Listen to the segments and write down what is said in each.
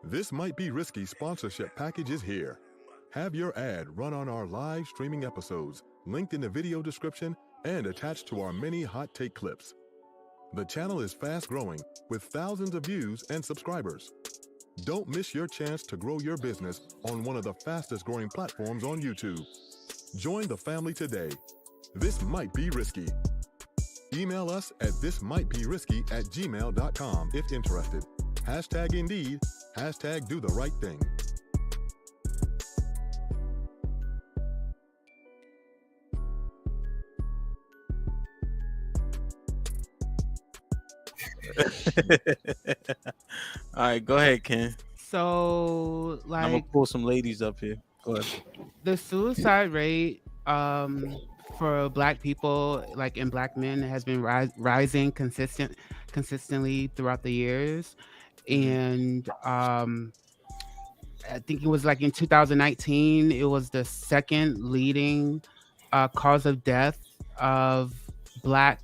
This Might Be Risky sponsorship package is here. Have your ad run on our live streaming episodes, linked in the video description and attached to our many hot take clips. The channel is fast growing with thousands of views and subscribers. Don't miss your chance to grow your business on one of the fastest growing platforms on YouTube. Join the family today. This might be risky. Email us at thismightberisky@gmail.com if interested. Hashtag Indeed, hashtag do the right thing. All right, go ahead, Ken. So, I'm gonna like, pull some ladies up here. Go ahead. the suicide rate for Black people, like in Black men, has been rising consistently throughout the years, and I think it was like in 2019, it was the second leading cause of death of Black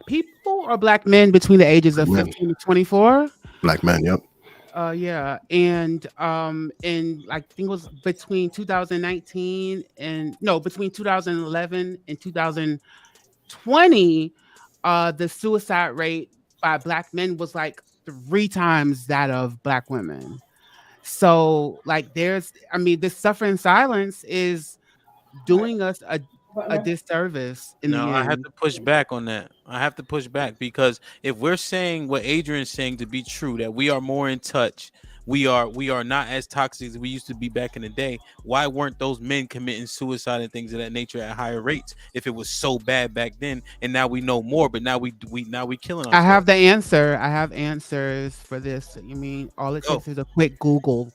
people or Black men between the ages of Men. 15 to 24. Black man, yep. Yeah, and like, I think it was between 2019 and no, between 2011 and 2020, the suicide rate by Black men was like 3 times that of Black women. So, like, this suffering silence is doing us a disservice in No, the I have end. to push back on that. I have to push back because if we're saying what Adrian's saying to be true, that we are more in touch, we are not as toxic as we used to be back in the day. Why weren't those men committing suicide and things of that nature at higher rates if it was so bad back then? And now we know more, but now we killing I ourselves. have the answer. I have answers for this. You mean all it Go. takes is a quick Google.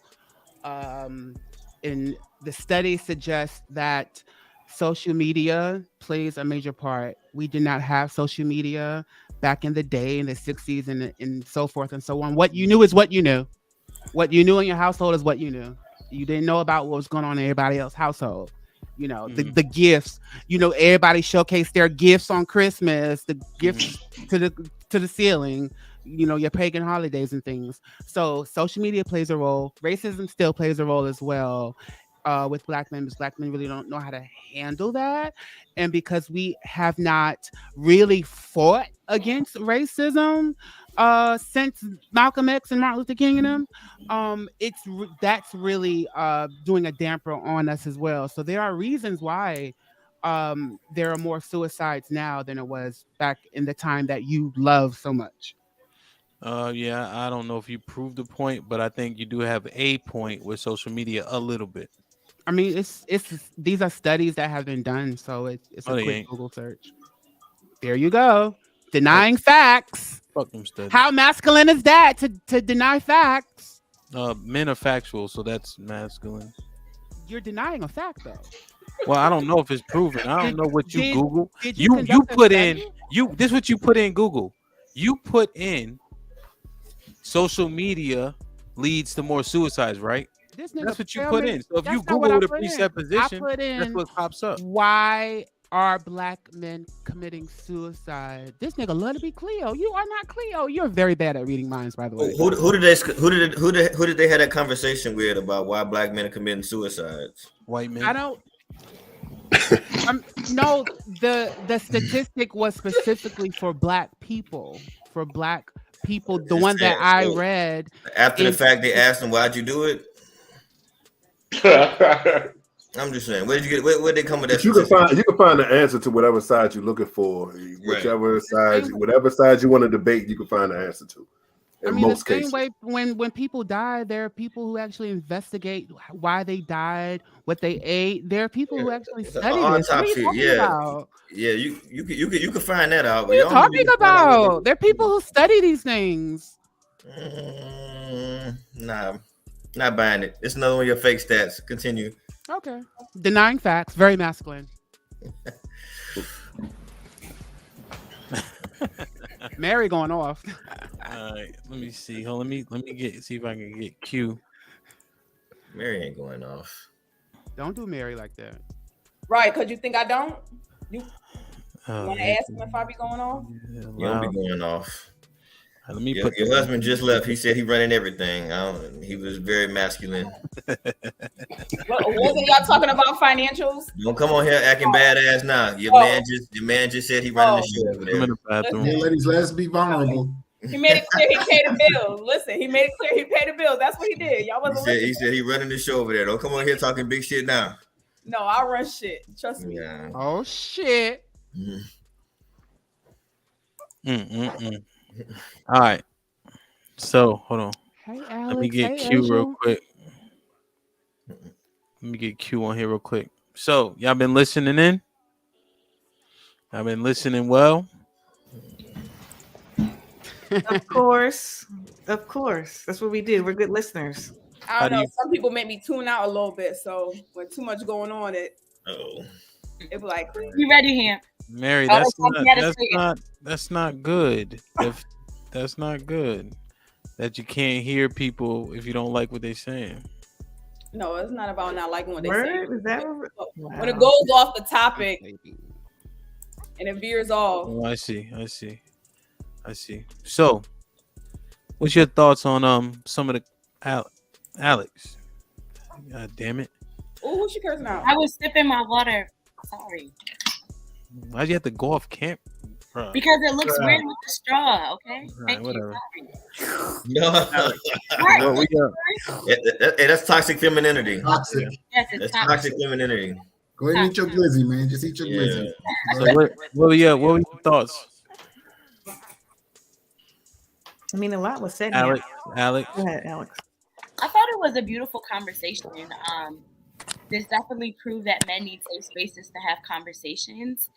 And the study suggests that social media plays a major part. We did not have social media back in the day in the 60s and so forth and so on. What you knew is what you knew. What you knew in your household is what you knew. You didn't know about what was going on in everybody else's household. You know, the gifts, everybody showcased their gifts on Christmas, the gifts to the ceiling, your pagan holidays and things. So social media plays a role. Racism still plays a role as well. With Black men, because Black men really don't know how to handle that, and because we have not really fought against racism since Malcolm X and Martin Luther King and them, that's really doing a damper on us as well. So there are reasons why there are more suicides now than it was back in the time that you love so much. Yeah, I don't know if you proved the point, but I think you do have a point with social media a little bit. I mean, it's these are studies that have been done, so it's No, a they quick ain't. Google search. There you go. Denying facts. Fuck them studies. How masculine is that to deny facts? Men are factual, so that's masculine. You're denying a fact, though. Well, I don't know if it's proven. I don't know what you Google. Did You conduct a put in study? this what you put in Google. You put in social media leads to more suicides, right? This nigga That's what you tell put me- in. So if that's you not what Google I with a put in. presupposition, I put that's in what pops up. why are Black men committing suicide? This nigga love to be Cleo. You are not Cleo. You're very bad at reading minds, by the way. Who did they have that conversation with about why Black men are committing suicides? White men. I don't. No, the statistic was specifically for Black people. For Black people, the one that I read. After the fact, they asked them, "Why'd you do it?" I'm just saying, where did you get? Where did they come with that? You can find the answer to whatever side you're looking for. Whichever side, whatever side you want to debate, you can find the answer to. I mean, the same way when people die, there are people who actually investigate why they died, what they ate. There are people who actually study this. What are you talking about? Yeah, you can find that out. What are you talking about? There are people who study these things. Nah, not buying it. It's another one of your fake stats. Continue. Okay. Denying facts, very masculine. Mary going off. All right, let me see. Hold, let me see if I can get Q. Mary ain't going off. Don't do Mary like that. Right, because you think I don't? You want to ask him if I be going off? You don't be going off. Let me Your, put your husband just left. He said he running everything. He was very masculine. Wasn't y'all talking about financials? Don't come on here acting badass now. Your man just said he running the show over I'm in there. the bathroom. Yeah, ladies, let's be vulnerable. He made it clear he paid the bills. Listen, he made it clear he paid the bills. That's what he did. Y'all wasn't listening. He said he running the show over there. Don't come on here talking big shit now. No, I run shit. Trust me. Yeah. Oh shit. All right. So hold on. Hey Alex. Let me get hey, Q real Angel. quick. Let me get Q on here real quick. So y'all been listening in? I've been listening well. Of course. That's what we do. We're good listeners. I don't know. Some people make me tune out a little bit. So when too much going on, it be like, you ready, Ham? Mary, that's not good. If that's not good. That you can't hear people if you don't like what they're saying. no, it's not about not liking what they Word? say. Is that When it goes off the topic and it veers off. Oh, I see. So, what's your thoughts on some of the Alex? God damn it! Oh, who's she cursing out? I was sipping my water. Sorry. Why'd you have to go off camp? Bro. Because it looks weird with the straw. Okay. Right, Thank whatever. you. Hey, that's toxic femininity. Toxic. Yes, it's That's toxic femininity. Go ahead and eat your glizzy, man. Just eat your glizzy. So what were your thoughts? I mean, a lot was said. Alex. Go ahead, Alex. I thought it was a beautiful conversation. This definitely proved that men need safe spaces to have conversations.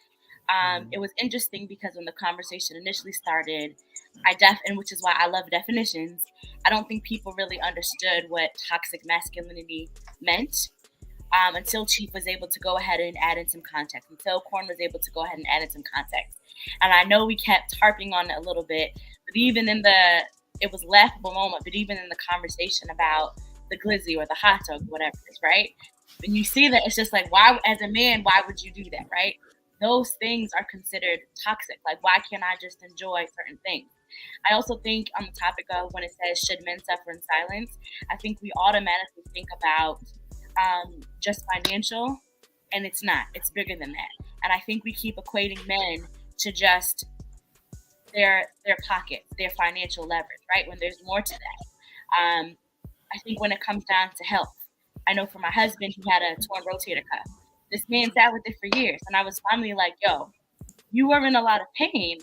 It was interesting because when the conversation initially started, and which is why I love definitions, I don't think people really understood what toxic masculinity meant until Chief was able to go ahead and add in some context, until Corn was able to go ahead and add in some context. And I know we kept harping on it a little bit, but even in it was laughable moment, but even in the conversation about the glizzy or the hot dog, whatever it is, right? When you see that, it's just like, why, as a man, why would you do that, right? Those things are considered toxic. Like, why can't I just enjoy certain things? I also think on the topic of when it says, should men suffer in silence? I think we automatically think about just financial, and it's not. It's bigger than that. And I think we keep equating men to just their pockets, their financial leverage, right? When there's more to that. I think when it comes down to health, I know for my husband, he had a torn rotator cuff. This man sat with it for years. And I was finally like, yo, you were in a lot of pain.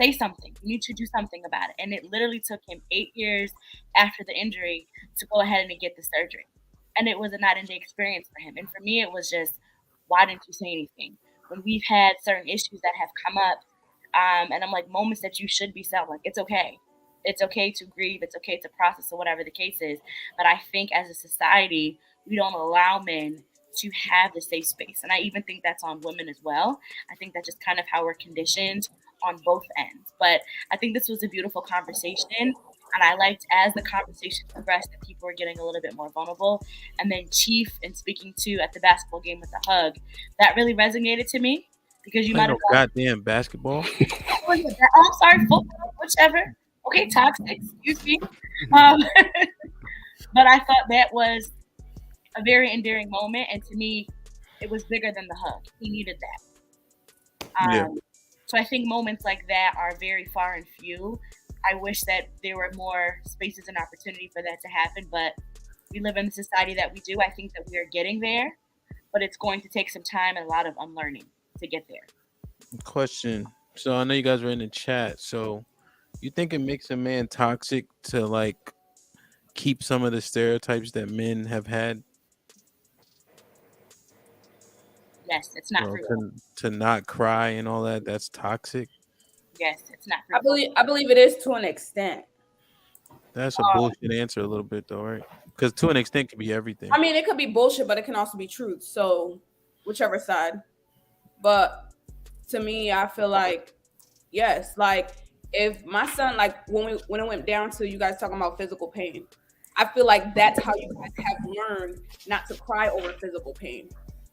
Say something. You need to do something about it. And it literally took him 8 years after the injury to go ahead and get the surgery. And it was a night and day experience for him. And for me, it was just, why didn't you say anything? When we've had certain issues that have come up, and I'm like, moments that you should be selling, like, it's okay. It's okay to grieve. It's okay to process or whatever the case is. But I think as a society, we don't allow men to have the safe space. And I even think that's on women as well. I think that's just kind of how we're conditioned on both ends. But I think this was a beautiful conversation. And I liked as the conversation progressed that people were getting a little bit more vulnerable. And then Chief and speaking to at the basketball game with the hug, that really resonated to me because you might have goddamn basketball. Oh, I'm sorry, football, whichever. Okay, toxic, excuse me. But I thought that was a very endearing moment. And to me, it was bigger than the hug. He needed that. So I think moments like that are very far and few. I wish that there were more spaces and opportunity for that to happen, but we live in the society that we do. I think that we are getting there, but it's going to take some time and a lot of unlearning to get there. Question. So I know you guys were in the chat. So you think it makes a man toxic to like keep some of the stereotypes that men have had? Yes, it's not true. To not cry and all that, that's toxic. Yes, it's not true. I believe it is to an extent. That's a bullshit answer a little bit though, right? Because to an extent it can be everything. I mean, it could be bullshit, but it can also be truth. So whichever side. But to me, I feel like, yes, like if my son, like when it went down to you guys talking about physical pain, I feel like that's how you guys have learned not to cry over physical pain.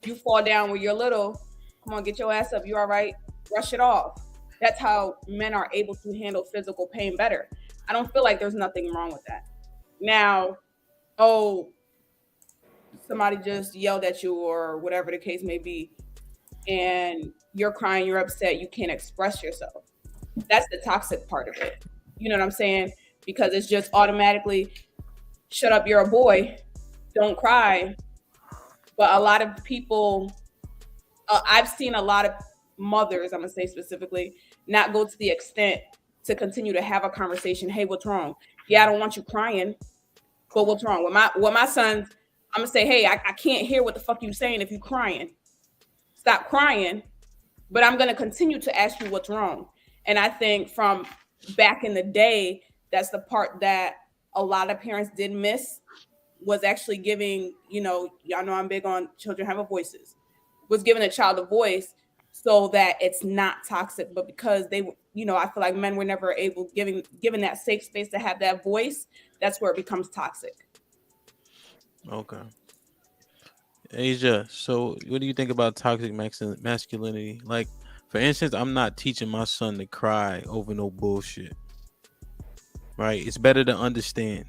You fall down when you're little, come on, get your ass up. You all right? Brush it off. That's how men are able to handle physical pain better. I don't feel like there's nothing wrong with that. Now, oh, somebody just yelled at you or whatever the case may be, and you're crying, you're upset, you can't express yourself. That's the toxic part of it. You know what I'm saying? Because it's just automatically, shut up, you're a boy, don't cry. But a lot of people, I've seen a lot of mothers, I'm gonna say specifically, not go to the extent to continue to have a conversation. Hey, what's wrong? Yeah, I don't want you crying, but what's wrong? With my sons, I'm gonna say, hey, I can't hear what the fuck you saying if you crying. Stop crying. But I'm gonna continue to ask you what's wrong. And I think from back in the day, that's the part that a lot of parents did miss, was actually giving, y'all know I'm big on children having voices, was giving a child a voice so that it's not toxic. But because they, I feel like men were never able given that safe space to have that voice, that's where it becomes toxic. Okay. Asia, so what do you think about toxic masculinity? Like, for instance, I'm not teaching my son to cry over no bullshit. Right? It's better to understand.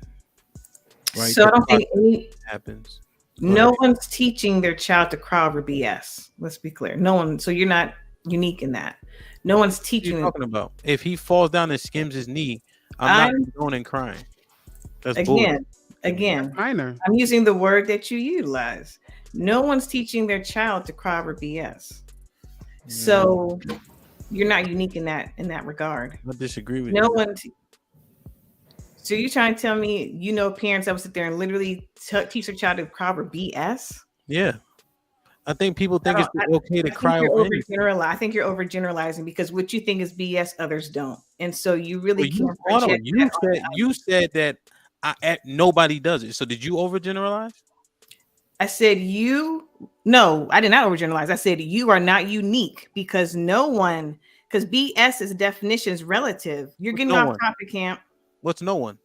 Right? So I don't think any happens. No one's teaching their child to cry over BS. Let's be clear. No one. So you're not unique in that. No one's teaching. What are you talking about? If he falls down and skims his knee, I'm not going and crying. That's again. Minor. I'm using the word that you utilize. No one's teaching their child to cry over BS. So you're not unique in that regard. I disagree with you. No one. So you're trying to tell me, parents that would sit there and literally teach their child to cry over BS? Yeah. I think people think it's okay to cry over anything. I think you're overgeneralizing, because what you think is BS, others don't. And so you really can't. You said that nobody does it. So did you overgeneralize? I said no, I did not overgeneralize. I said you are not unique, because because BS as a definition is relative. You're getting off topic, Camp. What's no one?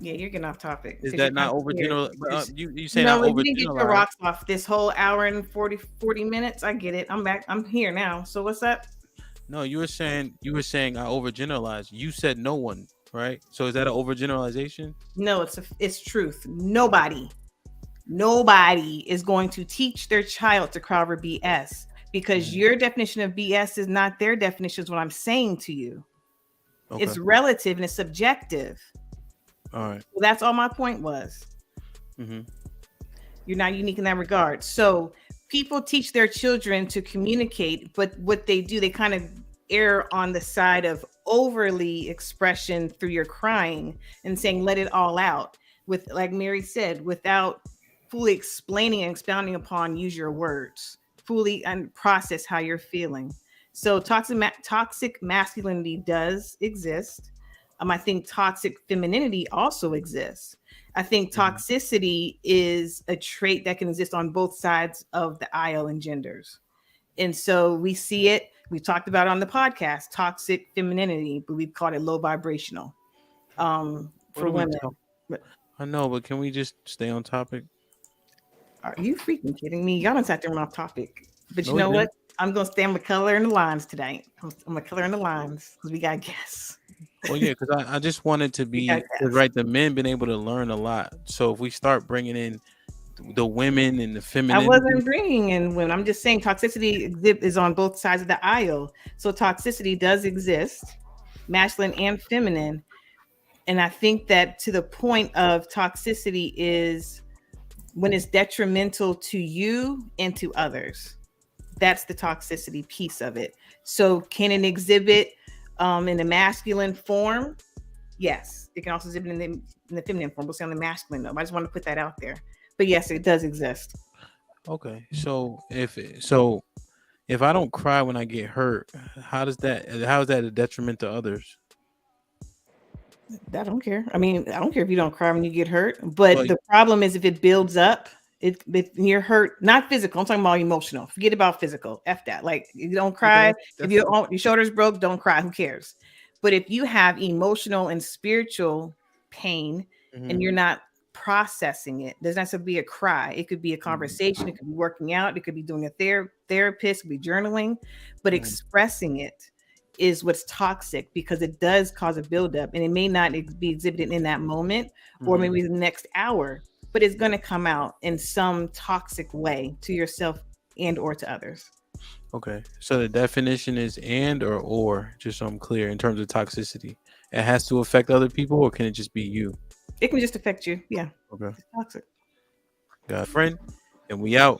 Yeah, you're getting off topic. Is that not overgeneralized? You say no, not you didn't get your rocks off this whole hour and 40 minutes. I get it. I'm back. I'm here now. So what's up? No, you were saying I overgeneralized. You said no one, right? So is that an overgeneralization? No, it's truth. Nobody is going to teach their child to cry over BS, because your definition of BS is not their definition, is what I'm saying to you. Okay. It's relative and it's subjective. All right. Well, that's all my point was. Mm-hmm. You're not unique in that regard. So people teach their children to communicate, but what they do, they kind of err on the side of overly expression through your crying and saying, let it all out, with, like Mary said, without fully explaining and expounding upon, use your words fully and process how you're feeling. So toxic masculinity does exist. I think toxic femininity also exists. I think toxicity is a trait that can exist on both sides of the aisle in genders. And so we see it. We talked about it on the podcast, toxic femininity, but we've called it low vibrational for women. I know, but can we just stay on topic? Are you freaking kidding me? Y'all don't have to run off topic. But you know what? I'm going to stay on the color and the lines tonight. I'm going to color in the lines because we got guests. Well, yeah, because I just wanted to be, right, the men been able to learn a lot. So if we start bringing in the women and the feminine. I wasn't bringing in women. I'm just saying toxicity is on both sides of the aisle. So toxicity does exist, masculine and feminine. And I think that to the point of toxicity is when it's detrimental to you and to others. That's the toxicity piece of it. So can it exhibit in the masculine form? Yes. It can also exhibit in the feminine form. We'll say on the masculine though. I just want to put that out there. But yes, it does exist. Okay. So if I don't cry when I get hurt, how is that a detriment to others? I don't care. I mean, I don't care if you don't cry when you get hurt, but the problem is if it builds up, if you're hurt, not physical, I'm talking about emotional. Forget about physical. F that. Like, you don't cry. If your shoulder's broke, don't cry. Who cares? But if you have emotional and spiritual pain and you're not processing it, there's not to be a cry. It could be a conversation. It could be working out. It could be doing a therapist, it could be journaling, but expressing it is what's toxic, because it does cause a buildup, and it may not be exhibited in that moment or maybe the next hour, but it's going to come out in some toxic way to yourself and or to others. Okay, so the definition is and or, just so I'm clear in terms of toxicity. It has to affect other people, or can it just be you? It can just affect you. Yeah. Okay. It's toxic. Got a friend, and we out.